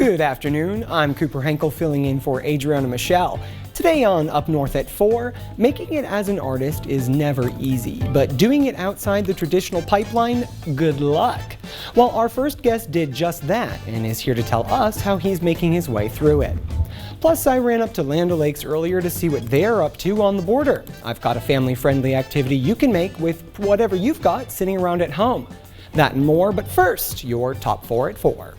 Good afternoon, I'm Cooper Henkel filling in for Adriana Michelle. Today on Up North at 4, making it as an artist is never easy, but doing it outside the traditional pipeline, good luck. Well, our first guest did just that and is here to tell us how he's making his way through it. Plus, I ran up to Land O'Lakes earlier to see what they're up to on the border. I've got a family-friendly activity you can make with whatever you've got sitting around at home. That and more, but first, your Top 4 at 4.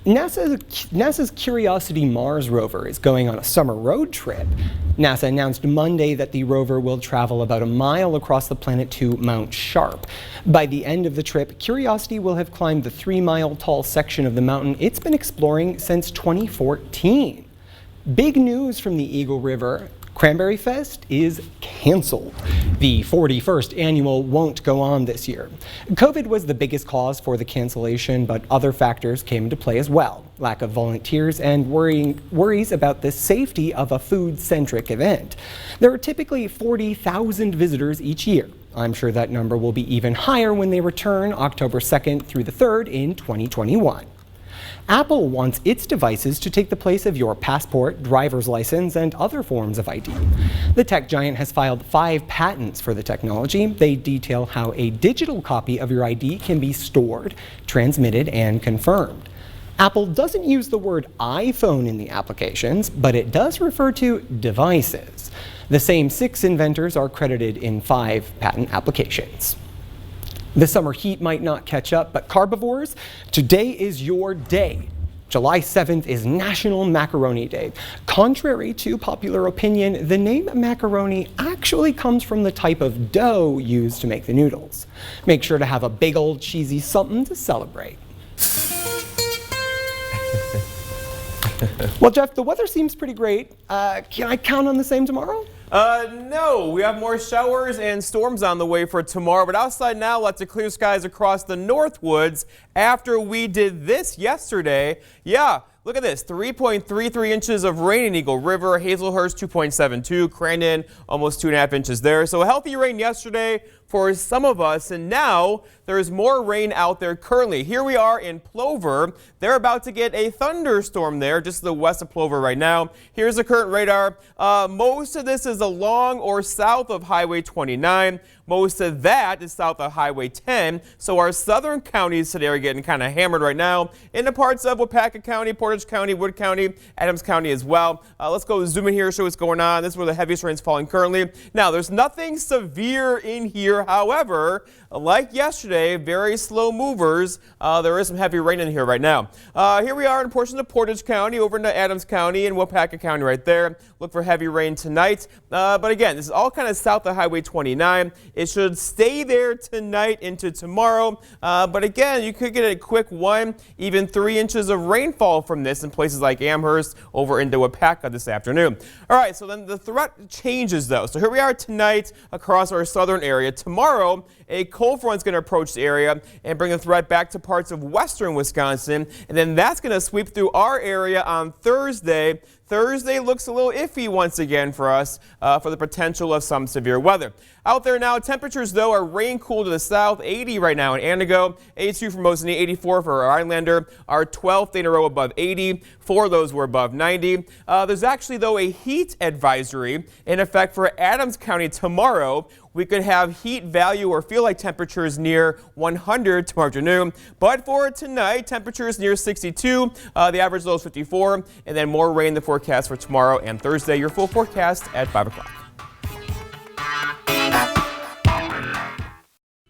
NASA's Curiosity Mars rover is going on a summer road trip. NASA announced Monday that the rover will travel about a mile across the planet to Mount Sharp. By the end of the trip, Curiosity will have climbed the 3-mile-tall section of the mountain it's been exploring since 2014. Big news from the Eagle River. Cranberry Fest is canceled. The 41st annual won't go on this year. COVID was the biggest cause for the cancellation, but other factors came into play as well. Lack of volunteers and worries about the safety of a food-centric event. There are typically 40,000 visitors each year. I'm sure that number will be even higher when they return October 2nd through the 3rd in 2021. Apple wants its devices to take the place of your passport, driver's license, and other forms of ID. The tech giant has filed 5 patents for the technology. They detail how a digital copy of your ID can be stored, transmitted, and confirmed. Apple doesn't use the word iPhone in the applications, but it does refer to devices. The same 6 inventors are credited in 5 patent applications. The summer heat might not catch up, but carbivores, today is your day. July 7th is National Macaroni Day. Contrary to popular opinion, the name macaroni actually comes from the type of dough used to make the noodles. Make sure to have a big old cheesy something to celebrate. Well, Jeff, the weather seems pretty great. Can I count on the same tomorrow? No, we have more showers and storms on the way for tomorrow, but outside now, lots of clear skies across the Northwoods after we did this yesterday. Yeah, look at this, 3.33 inches of rain in Eagle River, Hazelhurst 2.72, Crandon almost 2.5 inches there. So a healthy rain yesterday for some of us, and now there's more rain out there currently. Here we are in Plover. They're about to get a thunderstorm there just to the west of Plover right now. Here's the current radar. Most of this is along or south of Highway 29. Most of that is south of Highway 10. So our southern counties today are getting kind of hammered right now into parts of Waupaca County, Portage County, Wood County, Adams County as well. Let's go zoom in here, show what's going on. This is where the heaviest rain is falling currently. Now, there's nothing severe in here. However, like yesterday, very slow movers. There is some heavy rain in here right now. Here we are in portions of Portage County, over into Adams County and Waupaca County right there. Look for heavy rain tonight. But again, this is all kind of south of Highway 29. It should stay there tonight into tomorrow. But again, you could get a quick 1, even 3 inches of rainfall from this in places like Amherst over into Waupaca this afternoon. All right, so then the threat changes though. So here we are tonight across our southern area. Tomorrow, a cold front is going to approach the area and bring the threat back to parts of western Wisconsin, and then that's going to sweep through our area on Thursday. Thursday looks a little iffy once again for us for the potential of some severe weather. Out there now, temperatures though are rain cool to the south, 80 right now in Antigo, 82 for Mosinee, 84 for our Islander, our 12th day in a row above 80, 4 of those were above 90. There's actually though a heat advisory in effect for Adams County tomorrow. We could have heat value or feel like temperatures near 100 tomorrow afternoon. But for tonight, temperatures near 62. The average low is 54. And then more rain in the forecast for tomorrow and Thursday. Your full forecast at 5 o'clock.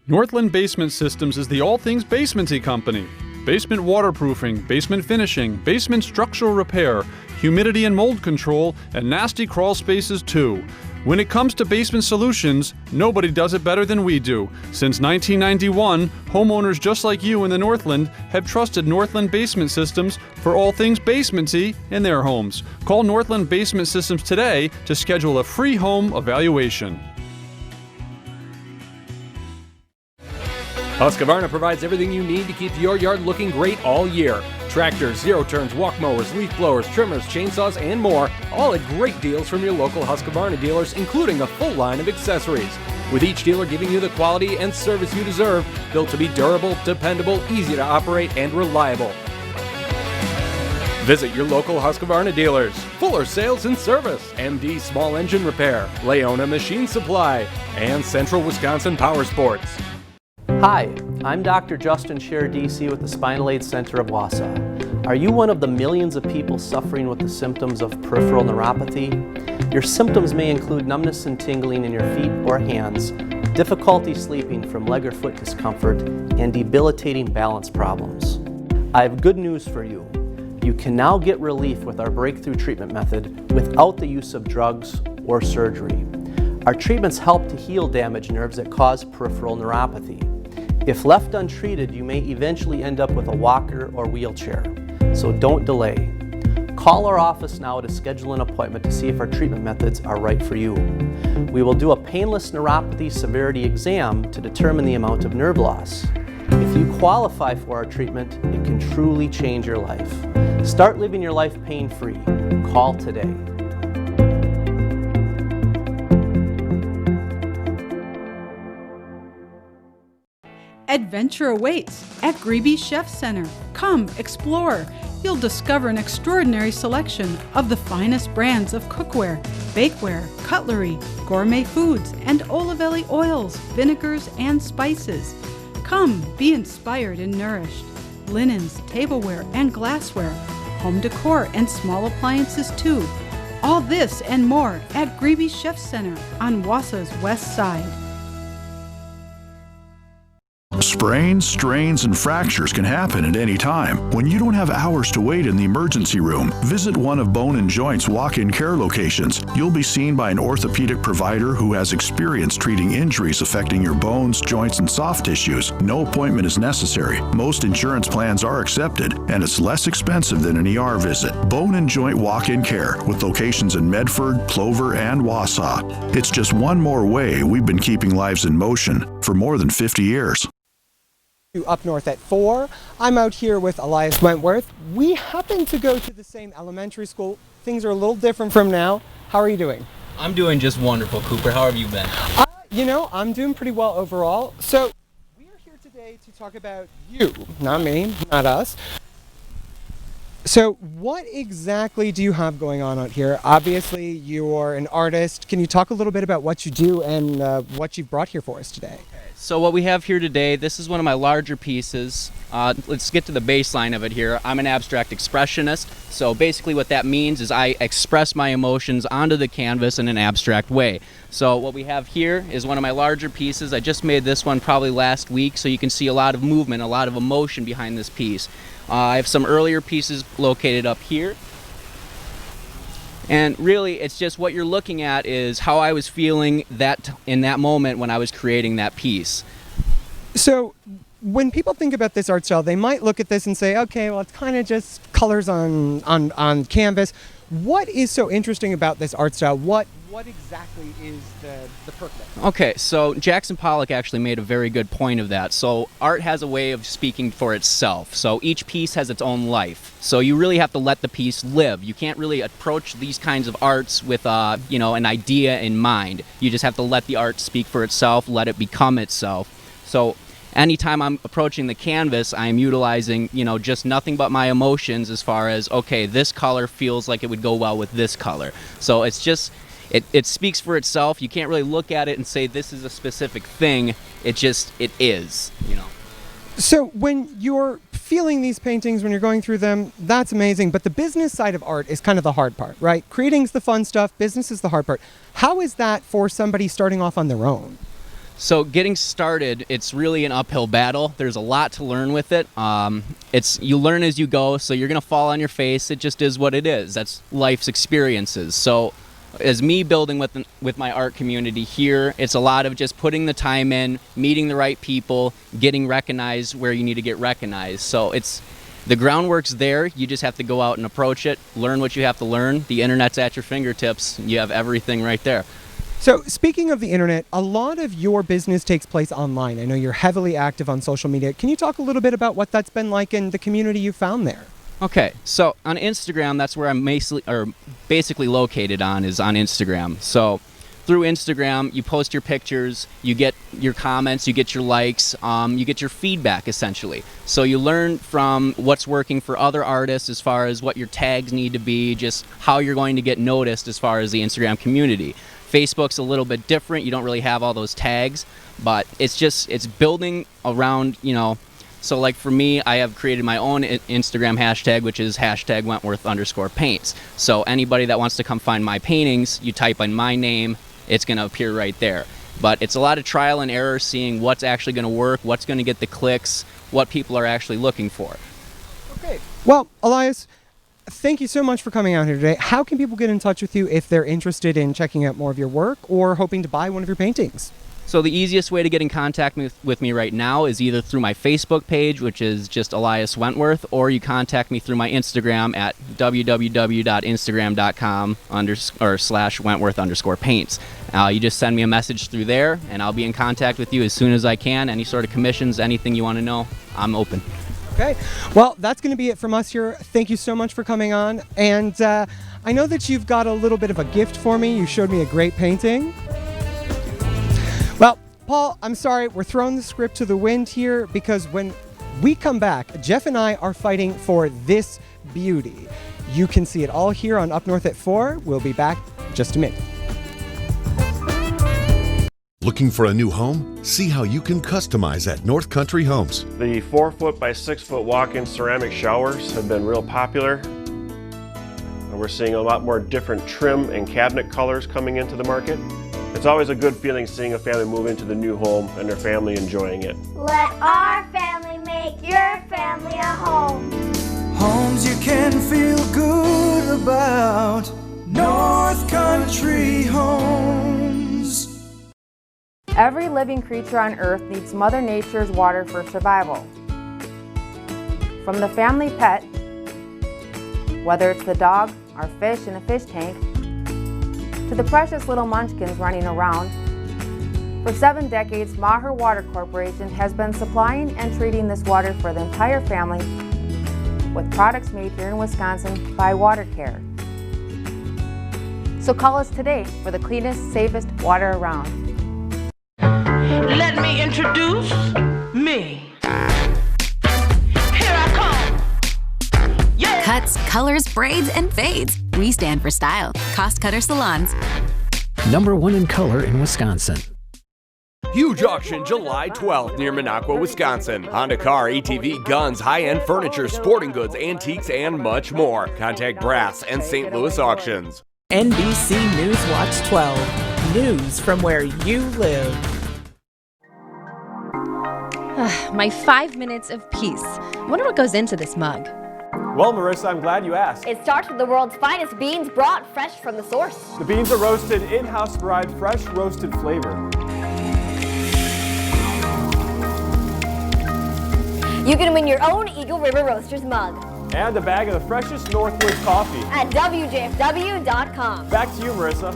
Northland Basement Systems is the all things basementy company. Basement waterproofing, basement finishing, basement structural repair, humidity and mold control, and nasty crawl spaces too. When it comes to basement solutions, nobody does it better than we do. Since 1991, homeowners just like you in the Northland have trusted Northland Basement Systems for all things basementy in their homes. Call Northland Basement Systems today to schedule a free home evaluation. Husqvarna provides everything you need to keep your yard looking great all year. Tractors, zero-turns, walk mowers, leaf blowers, trimmers, chainsaws, and more, all at great deals from your local Husqvarna dealers, including a full line of accessories. with each dealer giving you the quality and service you deserve, built to be durable, dependable, easy to operate, and reliable. Visit your local Husqvarna dealers. Fuller Sales and Service, MD Small Engine Repair, Leona Machine Supply, and Central Wisconsin Power Sports. Hi, I'm Dr. Justin Scher, DC with the Spinal Aid Center of Wausau. Are you one of the millions of people suffering with the symptoms of peripheral neuropathy? Your symptoms may include numbness and tingling in your feet or hands, difficulty sleeping from leg or foot discomfort, and debilitating balance problems. I have good news for you. You can now get relief with our breakthrough treatment method without the use of drugs or surgery. Our treatments help to heal damaged nerves that cause peripheral neuropathy. If left untreated, you may eventually end up with a walker or wheelchair, so don't delay. Call our office now to schedule an appointment to see if our treatment methods are right for you. We will do a painless neuropathy severity exam to determine the amount of nerve loss. If you qualify for our treatment, it can truly change your life. Start living your life pain-free. Call today. Adventure awaits at Greeby Chef Center. Come explore. You'll discover an extraordinary selection of the finest brands of cookware, bakeware, cutlery, gourmet foods, and Olivelli oils, vinegars, and spices. Come be inspired and nourished. Linens, tableware, and glassware, home decor, and small appliances too. All this and more at Greeby Chef Center on Wausau's west side. Sprains, strains, and fractures can happen at any time. When you don't have hours to wait in the emergency room, visit one of Bone & Joint's walk-in care locations. You'll be seen by an orthopedic provider who has experience treating injuries affecting your bones, joints, and soft tissues. No appointment is necessary. Most insurance plans are accepted, and it's less expensive than an ER visit. Bone & Joint Walk-in Care, with locations in Medford, Plover, and Wausau. It's just one more way we've been keeping lives in motion for more than 50 years. Up north at 4. I'm out here with Elias Wentworth. We happen to go to the same elementary school. Things are a little different from now. How are you doing? I'm doing just wonderful, Cooper. How have you been? I'm doing pretty well overall. So we are here today to talk about you, not me, not us. So what exactly do you have going on out here? Obviously, you're an artist. Can you talk a little bit about what you do and what you've brought here for us today? So what we have here today, this is one of my larger pieces. Let's get to the baseline of it here. I'm an abstract expressionist. So basically what that means is I express my emotions onto the canvas in an abstract way. So what we have here is one of my larger pieces. I just made this one probably last week, so you can see a lot of movement, a lot of emotion behind this piece. I have some earlier pieces located up here. And really, it's just what you're looking at is how I was feeling in that moment when I was creating that piece. So when people think about this art style, they might look at this and say, okay, well, it's kind of just colors on canvas. What is so interesting about this art style? What exactly is the perk there? Okay, so Jackson Pollock actually made a very good point of that. So art has a way of speaking for itself. So each piece has its own life. So you really have to let the piece live. You can't really approach these kinds of arts with an idea in mind. You just have to let the art speak for itself, let it become itself. So anytime I'm approaching the canvas, I'm utilizing, just nothing but my emotions as far as, okay, this color feels like it would go well with this color. So it's just, it speaks for itself. You can't really look at it and say this is a specific thing. It is. So when you're feeling these paintings, when you're going through them, that's amazing. But the business side of art is kind of the hard part, right? Creating's the fun stuff. Business is the hard part. How is that for somebody starting off on their own? So getting started, it's really an uphill battle. There's a lot to learn with it. You learn as you go, so you're going to fall on your face. It just is what it is. That's life's experiences. So as me building with my art community here, it's a lot of just putting the time in, meeting the right people, getting recognized where you need to get recognized. So the groundwork's there. You just have to go out and approach it, learn what you have to learn. The internet's at your fingertips. You have everything right there. So speaking of the internet, a lot of your business takes place online. I know you're heavily active on social media. Can you talk a little bit about what that's been like and the community you found there? Okay, so on Instagram, that's where I'm basically located is on Instagram. So through Instagram, you post your pictures, you get your comments, you get your likes, you get your feedback essentially. So you learn from what's working for other artists as far as what your tags need to be, just how you're going to get noticed as far as the Instagram community. Facebook's a little bit different. You don't really have all those tags, but it's building around, you know. So like for me, I have created my own Instagram hashtag, which is #Wentworth_paints. So anybody that wants to come find my paintings, you type in my name, it's going to appear right there. But it's a lot of trial and error, seeing what's actually going to work, what's going to get the clicks, what people are actually looking for. Okay. Well, Elias, thank you so much for coming out here today. How can people get in touch with you if they're interested in checking out more of your work or hoping to buy one of your paintings? So the easiest way to get in contact with me right now is either through my Facebook page, which is just Elias Wentworth, or you contact me through my Instagram at www.instagram.com/Wentworth_paints. You just send me a message through there, and I'll be in contact with you as soon as I can. Any sort of commissions, anything you want to know, I'm open. Okay. Well, that's going to be it from us here. Thank you so much for coming on. And I know that you've got a little bit of a gift for me. You showed me a great painting. Well, Paul, I'm sorry, we're throwing the script to the wind here because when we come back, Jeff and I are fighting for this beauty. You can see it all here on Up North at 4. We'll be back in just a minute. Looking for a new home? See how you can customize at North Country Homes. The 4-foot by 6-foot walk-in ceramic showers have been real popular. And we're seeing a lot more different trim and cabinet colors coming into the market. It's always a good feeling seeing a family move into the new home and their family enjoying it. Let our family make your family a home. Homes you can feel good about. North Country Homes. Every living creature on Earth needs Mother Nature's water for survival. From the family pet, whether it's the dog or fish in a fish tank, to the precious little munchkins running around. For 7 decades, Maher Water Corporation has been supplying and treating this water for the entire family with products made here in Wisconsin by WaterCare. So call us today for the cleanest, safest water around. Let me introduce me. Here I come. Yeah. Cuts, colors, braids, and fades. We stand for style. Cost Cutter Salons. #1 in color in Wisconsin. Huge auction July 12th near Minocqua, Wisconsin. Honda car, ATV, guns, high-end furniture, sporting goods, antiques, and much more. Contact Brass and St. Louis Auctions. NBC News Watch 12. News from where you live. My 5 minutes of peace. I wonder what goes into this mug. Well, Marissa, I'm glad you asked. It starts with the world's finest beans brought fresh from the source. The beans are roasted in-house derived fresh roasted flavor. You can win your own Eagle River Roasters mug. And a bag of the freshest Northwoods coffee. At WJFW.com. Back to you, Marissa.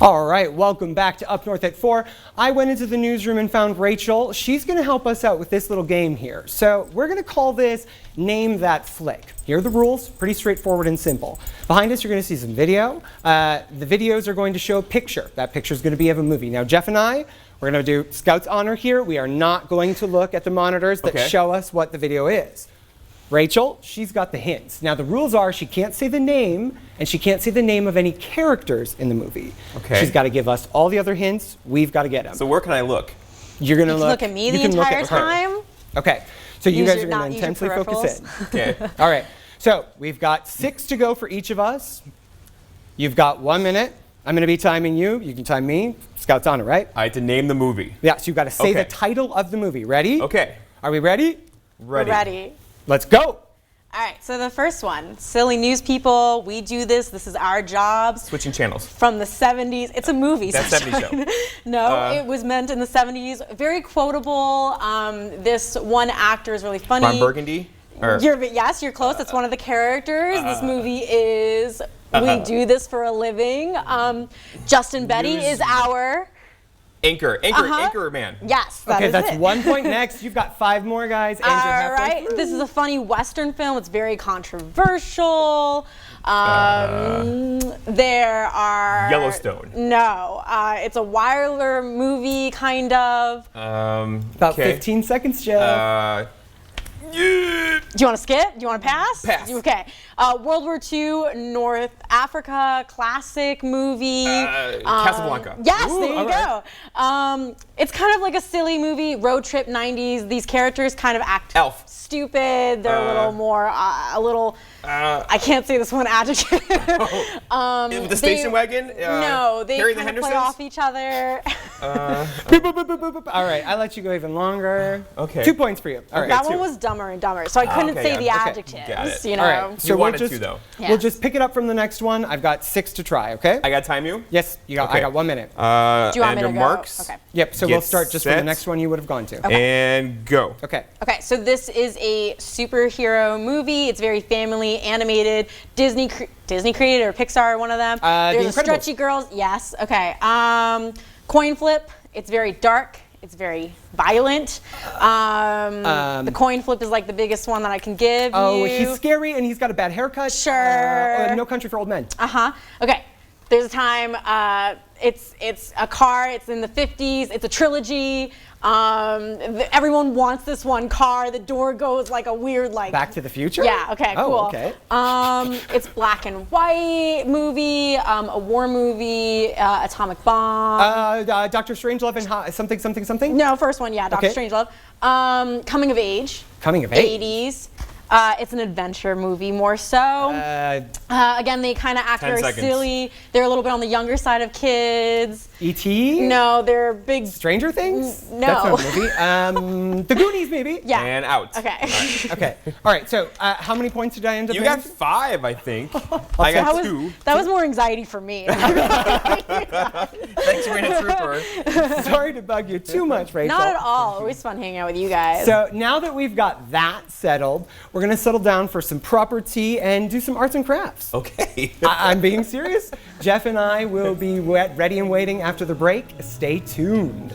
All right, welcome back to Up North at 4. I went into the newsroom and found Rachel. She's going to help us out with this little game here. So we're going to call this Name That Flick. Here are the rules, pretty straightforward and simple. Behind us, you're going to see some video. The videos are going to show a picture. That picture is going to be of a movie. Now, Jeff and I, we're going to do Scout's honor here. We are not going to look at the monitors that show us what the video is. Rachel, she's got the hints. Now the rules are she can't say the name and she can't say the name of any characters in the movie. Okay. She's got to give us all the other hints. We've got to get them. So where can I look? You're going to look at me the entire time? Okay. So you guys are going to intensely focus in. Okay. All right. So we've got 6 to go for each of us. You've got 1 minute. I'm going to be timing you. You can time me. Scout's honor, right? I had to name the movie. Yeah, so you've got to say the title of the movie. Ready? Okay. Are we ready? Ready. We're ready. Let's go. All right, so the first one, Silly News People, we do this, this is our jobs. Switching channels. From the 70s, it's a movie. That's 70s show. No, it was meant in the 70s, very quotable. This one actor is really funny. Ron Burgundy? Yes, you're close, it's one of the characters. This movie is, we do this for a living. Justin Betty is our... Anchor man. Yes, that is that's it. 1 point next. You've got 5 more, guys. And All right, this is a funny Western film. It's very controversial. There are Yellowstone. No, it's a Wilder movie, kind of. About 15 seconds, Jeff. Do you want to skip? Do you want to pass? Pass. Okay. World War II, North Africa, classic movie. Casablanca. Yes, Ooh, there you go. It's kind of like a silly movie, road trip 90s. These characters kind of act Elf. stupid. They're a little more, I can't say this one adjective. With the station wagon? No, they Harry and the kind of play Hendersons? off each other. Boop, boop, boop, boop, boop, boop. All right, I let you go even longer. Okay. 2 points for you. All right. That one was Dumber and Dumber, so I couldn't okay, say yeah. the Okay. adjectives. Got it. You know. All right, so You wanted to, though. we'll just pick it up from the next one. I've got 6 to try, okay? I got time you? Yes, you got. Okay. I got 1 minute. Do you want me and to your go? marks. Okay. Yep, so Get we'll start just from the set. next one you would have gone to. And go. Okay. Okay, so this is a superhero movie. It's very family animated. Disney created, or Pixar, one of them. There's The a stretchy girls. Yes. Okay. Coin flip. It's very dark. It's very violent. The coin flip is like the biggest one that I can give Oh, you. he's scary and he's got a bad haircut. Sure. No Country for Old Men. Okay. There's a time. It's a car. It's in the 50s. It's a trilogy. Everyone wants this one car. The door goes like a weird Back to the Future? Yeah. Okay. Oh, Cool. okay. It's black and white movie. A war movie. Atomic bomb. Dr. Strangelove and something? No, first one. Yeah. Dr. Okay. Strangelove. Coming of age. Coming of age. 80s. It's an adventure movie more so. Again, they kind of act 10 very seconds. silly. They're a little bit on the younger side of kids. E.T.? No, they're big. Stranger Things? No. That's not a movie. The Goonies, maybe? Yeah. And out. Okay. Okay. All right, so how many points did I end up You getting? got 5, I think. I got 2. That was more anxiety for me. Thanks, Rena Trooper. Sorry to bug you too much, Rachel. Not at all. Always fun hanging out with you guys. So now that we've got that settled, we're going to settle down for some proper tea and do some arts and crafts. Okay. I'm being serious. Jeff and I will be ready and waiting after the break. Stay tuned.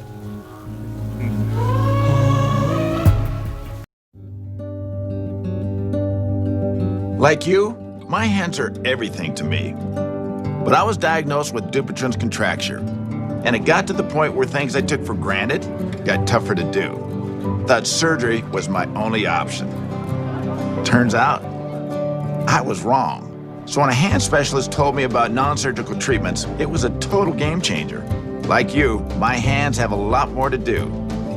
Like you, my hands are everything to me. But I was diagnosed with Dupuytren's contracture, and it got to the point where things I took for granted got tougher to do. Thought surgery was my only option. Turns out, I was wrong. So when a hand specialist told me about non-surgical treatments, it was a total game changer. Like you, my hands have a lot more to do.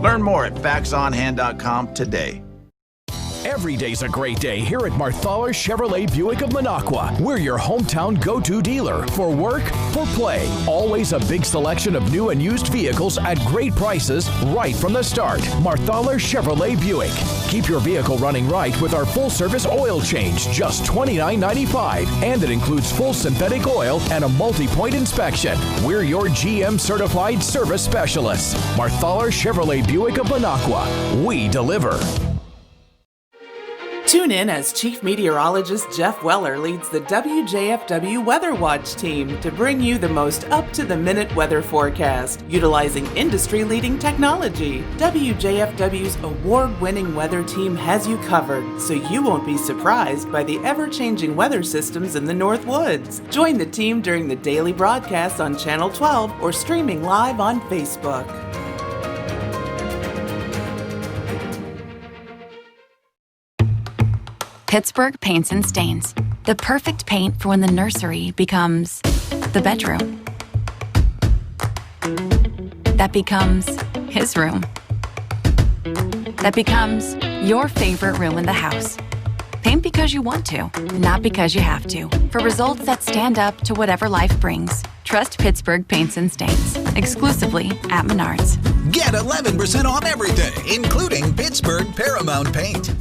Learn more at faxonhand.com today. Every day's a great day here at Marthaler Chevrolet Buick of Minocqua. We're your hometown go-to dealer for work, for play. Always a big selection of new and used vehicles at great prices right from the start. Marthaler Chevrolet Buick. Keep your vehicle running right with our full-service oil change, just $29.95. And it includes full synthetic oil and a multi-point inspection. We're your GM-certified service specialists. Marthaler Chevrolet Buick of Minocqua. We deliver. Tune in as Chief Meteorologist Jeff Weller leads the WJFW Weather Watch team to bring you the most up-to-the-minute weather forecast, utilizing industry-leading technology. WJFW's award-winning weather team has you covered, so you won't be surprised by the ever-changing weather systems in the North Woods. Join the team during the daily broadcast on Channel 12 or streaming live on Facebook. Pittsburgh Paints and Stains. The perfect paint for when the nursery becomes the bedroom. That becomes his room. That becomes your favorite room in the house. Paint because you want to, not because you have to. For results that stand up to whatever life brings. Trust Pittsburgh Paints and Stains. Exclusively at Menards. Get 11% off everything, including Pittsburgh Paramount Paint.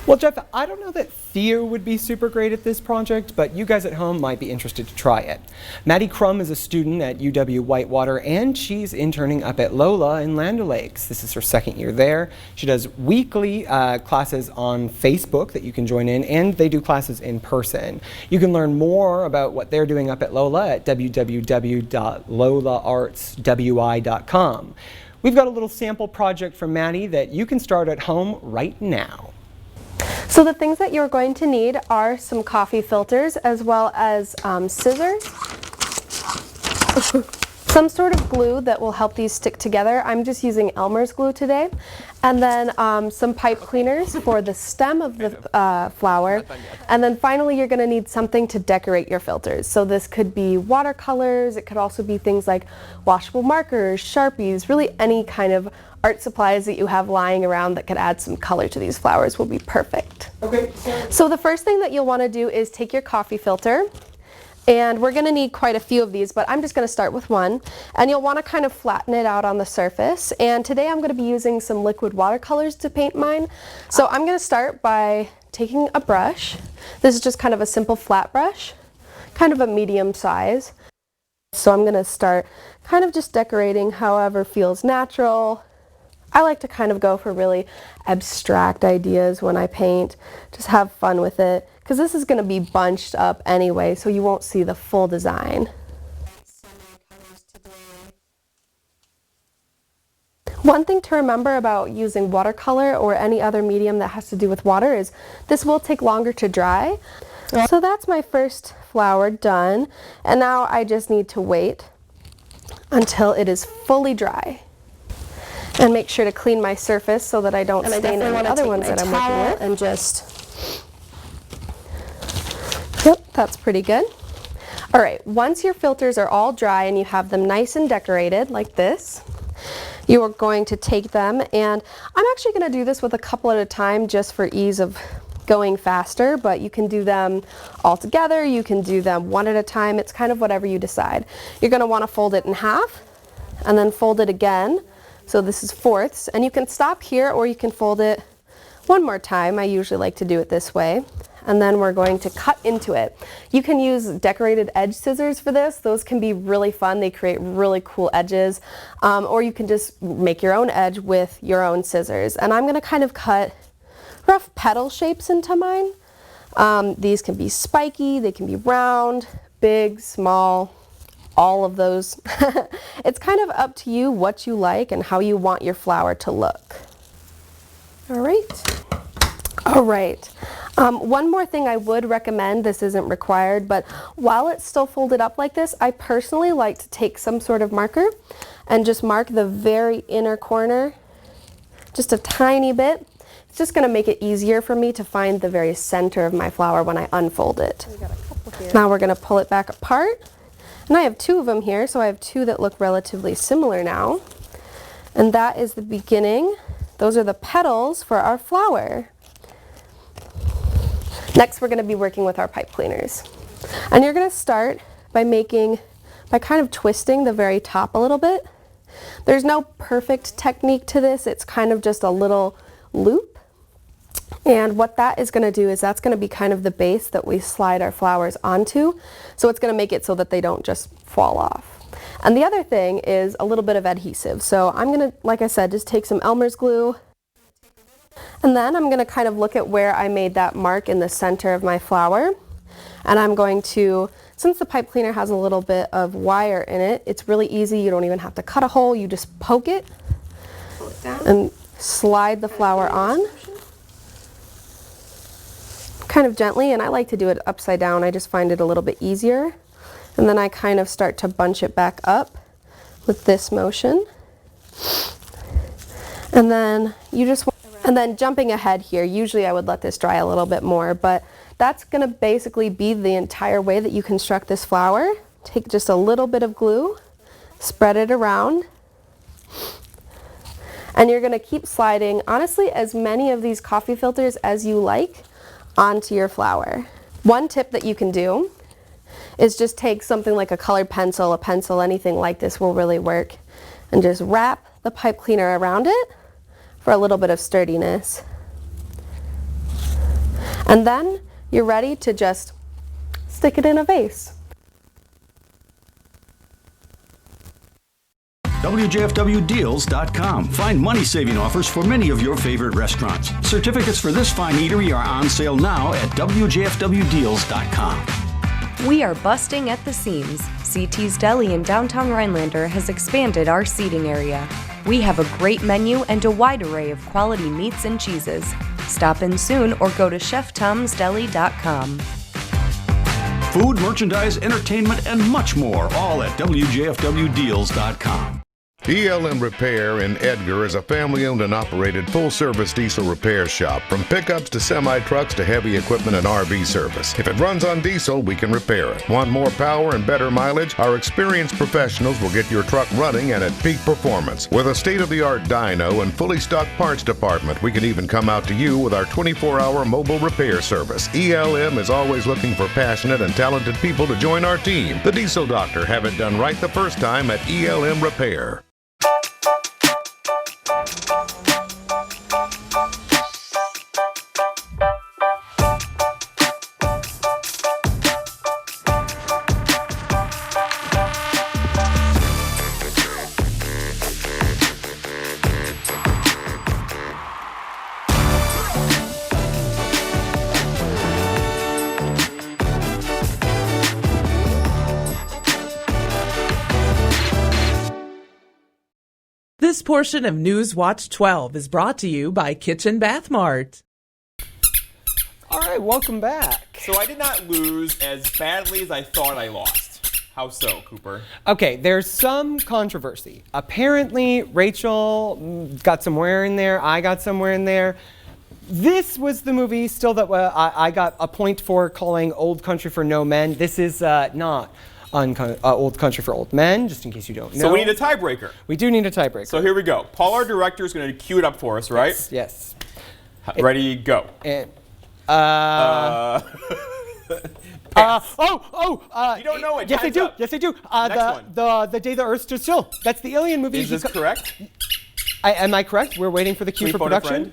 Well, Jeff, I don't know that Theo would be super great at this project, but you guys at home might be interested to try it. Maddie Crum is a student at UW Whitewater, and she's interning up at Lola in Land O'Lakes. This is her second year there. She does weekly classes on Facebook that you can join in, and they do classes in person. You can learn more about what they're doing up at Lola at www.lolaartswi.com. We've got a little sample project from Maddie that you can start at home right now. So the things that you're going to need are some coffee filters as well as scissors, some sort of glue that will help these stick together. I'm just using Elmer's glue today. And then some pipe cleaners for the stem of the flower. And then finally you're going to need something to decorate your filters. So this could be watercolors, it could also be things like washable markers, Sharpies, really any kind of art supplies that you have lying around that could add some color to these flowers will be perfect. Okay. So the first thing that you'll want to do is take your coffee filter, and we're going to need quite a few of these, but I'm just going to start with one. And you'll want to kind of flatten it out on the surface. And today I'm going to be using some liquid watercolors to paint mine. So I'm going to start by taking a brush. This is just kind of a simple flat brush, kind of a medium size. So I'm going to start kind of just decorating however feels natural. I like to kind of go for really abstract ideas when I paint, just have fun with it, because this is going to be bunched up anyway, so you won't see the full design. One thing to remember about using watercolor or any other medium that has to do with water is this will take longer to dry. So that's my first flower done, and now I just need to wait until it is fully dry. And make sure to clean my surface so that I don't stain any other ones that I'm working with. And just, yep, that's pretty good. All right, once your filters are all dry and you have them nice and decorated like this, you are going to take them, and I'm actually going to do this with a couple at a time just for ease of going faster, but you can do them all together, you can do them one at a time, it's kind of whatever you decide. You're going to want to fold it in half and then fold it again. So this is fourths, and you can stop here or you can fold it one more time. I usually like to do it this way. And then we're going to cut into it. You can use decorated edge scissors for this. Those can be really fun. They create really cool edges. Or you can just make your own edge with your own scissors. And I'm going to kind of cut rough petal shapes into mine. These can be spiky, they can be round, big, small, all of those. It's kind of up to you what you like and how you want your flower to look. All right. One more thing I would recommend, this isn't required, but while it's still folded up like this, I personally like to take some sort of marker and just mark the very inner corner, just a tiny bit. It's just going to make it easier for me to find the very center of my flower when I unfold it. Now we're going to pull it back apart. And I have two of them here, so I have two that look relatively similar now. And that is the beginning. Those are the petals for our flower. Next, we're going to be working with our pipe cleaners. And you're going to start by kind of twisting the very top a little bit. There's no perfect technique to this. It's kind of just a little loop. And what that is going to do is that's going to be kind of the base that we slide our flowers onto. So it's going to make it so that they don't just fall off. And the other thing is a little bit of adhesive. So I'm going to, like I said, just take some Elmer's glue. And then I'm going to kind of look at where I made that mark in the center of my flower. And I'm going to, since the pipe cleaner has a little bit of wire in it, it's really easy. You don't even have to cut a hole. You just poke it and slide the flower on. Kind of gently, and I like to do it upside down. I just find it a little bit easier. And then I kind of start to bunch it back up with this motion. And then jumping ahead here, usually I would let this dry a little bit more, but that's going to basically be the entire way that you construct this flower. Take just a little bit of glue, spread it around, and you're going to keep sliding, honestly, as many of these coffee filters as you like onto your flower. One tip that you can do is just take something like a colored pencil, a pencil, anything like this will really work, and just wrap the pipe cleaner around it for a little bit of sturdiness. And then you're ready to just stick it in a vase. WJFWdeals.com. Find money-saving offers for many of your favorite restaurants. Certificates for this fine eatery are on sale now at WJFWdeals.com. We are busting at the seams. CT's Deli in downtown Rhinelander has expanded our seating area. We have a great menu and a wide array of quality meats and cheeses. Stop in soon or go to ChefTomsDeli.com. Food, merchandise, entertainment, and much more, all at WJFWdeals.com. ELM Repair in Edgar is a family-owned and operated full-service diesel repair shop. From pickups to semi-trucks to heavy equipment and RV service. If it runs on diesel, we can repair it. Want more power and better mileage? Our experienced professionals will get your truck running and at peak performance. With a state-of-the-art dyno and fully stocked parts department, we can even come out to you with our 24-hour mobile repair service. ELM is always looking for passionate and talented people to join our team. The Diesel Doctor. Have it done right the first time at ELM Repair. This portion of News Watch 12 is brought to you by Kitchen Bath Mart. All right, welcome back. So I did not lose as badly as I thought I lost. How so, Cooper? Okay, there's some controversy. Apparently, Rachel got somewhere in there. I got somewhere in there. This was the movie still that I got a point for calling Old Country for No Men. This is not Old Country for Old Men, just in case you don't know. So we need a tiebreaker. We do need a tiebreaker. So here we go. Paul, our director, is going to cue it up for us, right? Yes. Ready, go. And, you don't know it. Yes, I do. Up. Yes, I do. Next one. The Day the Earth Stood Still. That's the Alien movie. Is this correct? Am I correct? We're waiting for the cue for production.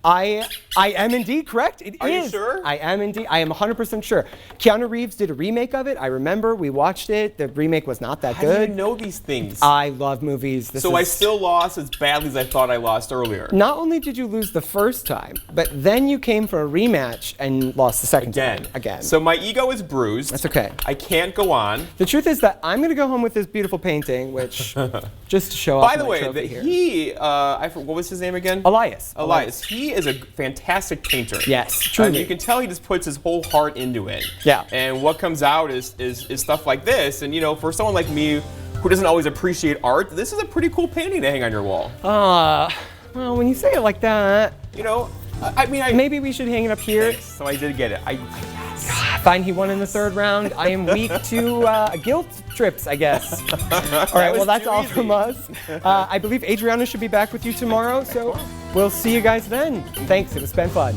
I am indeed correct. It is. Are you sure? I am indeed. I am 100% sure. Keanu Reeves did a remake of it. I remember we watched it. The remake was not that good. How do you know these things? I love movies. I still lost as badly as I thought I lost earlier. Not only did you lose the first time, but then you came for a rematch and lost the second time. Again. So my ego is bruised. That's okay. I can't go on. The truth is that I'm going to go home with this beautiful painting, which just to show off. By the way, what was his name again? Elias. Elias. He is a fantastic painter. Yes, truly. You can tell he just puts his whole heart into it. Yeah. And what comes out is stuff like this. And for someone like me who doesn't always appreciate art, this is a pretty cool painting to hang on your wall. Well, when you say it like that, maybe we should hang it up here. Thanks. So I did get it. Fine, he won in the third round. I am weak to guilt trips, I guess. All right, well, that's all from us. I believe Adriana should be back with you tomorrow, so we'll see you guys then. Thanks, it's been fun.